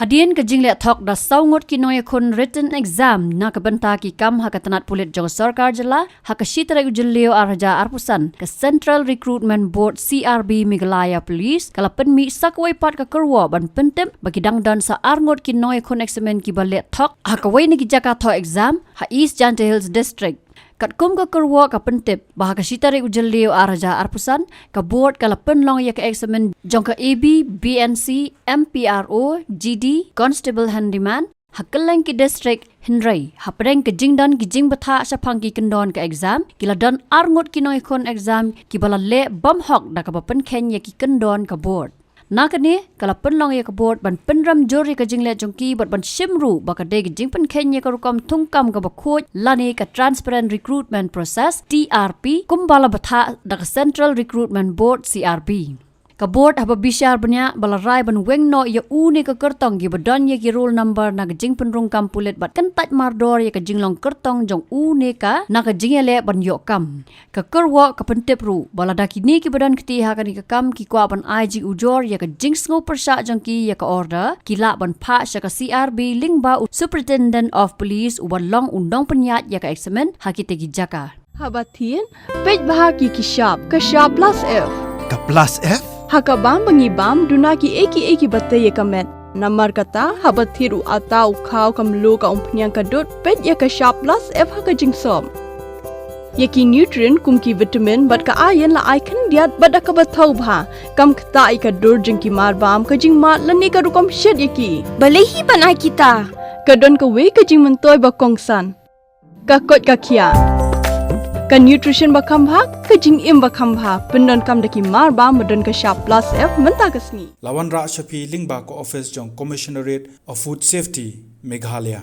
Hadian ke Jinglet Thok da saungot kinoy kun written exam na kabenta ki kam hakatanat Pulit jong sarkar jela hakashitra ujelleo arja arpusan ke Central Recruitment Board CRB Meghalaya Police kala penmi sakwai pat ka Kyrwoh ban pentem bagi dangdan sa arngot kinoy kun examen ki balet Thok hakawai ni ki Jakarta exam ha East Jaiñtia Hills District. Kat kum ka Kyrwoh ka pentip bahaka sitari ujelleo araja arpusan ka board kala penlong ya ka examen jong ka AB, BNC, MPRO, GD, Constable Handyman hakeleng ki district Hindray hapreng ke jingdan ki jingbatha sa phangki kendon ka exam kila dan arngot kinoy kon exam ki bala le bam hok da ka pen khen ya ki kendon ka board. Nakani kala penlong ya ka board ban penram jori ka jingle jongki bat ban shimru baka de jingpen kenya ka rukam tungkam ka bakhoj lani ka transparent recruitment process TRP kumbala batha da Central Recruitment Board CRB. Ka board haba bishar banya bala rai ban wengno ya uni ka kertong gi badan ya ki roll number na jingpen rungkam Pulit bat kan tat mardor ya ka jinglong kertong jong uni ka na ka jingele ban yok kam ka Kyrwoh ka pentip ru bala dakini ki badan kti ha ka ni ka kam ki kwa ban IG ujor ya ka jingsngo persha jong ki ya ka order kila ban pha sya ka CRB lingba Superintendent of Police uban long undang penyat ya ka examen hakite gi jaka habatin pej bahagi ki sharp plus F ka plus F hakabam bangibam dunaki eki batte ye kamet namar kata habathiru atau khau kamlu ka umpnyang kadut pet ye ka sharp plus F haka jingsom yeki nutrient kumki vitamin bat ka iron la icon diat bat ka bathau bha kam khta I ka dur jingki marbam ka jingma lani ka rukom shed yeki balehi banai kita kadon ka we ka jing mentoy ba kongsan ka kot ka khia ka nutrition ba khambha ka jing im ba khambha pendon kam daki mar ba modon ka sharp plus F menta kasni lawan ra shapi lingba ko office jong commissionerate of food safety Meghalaya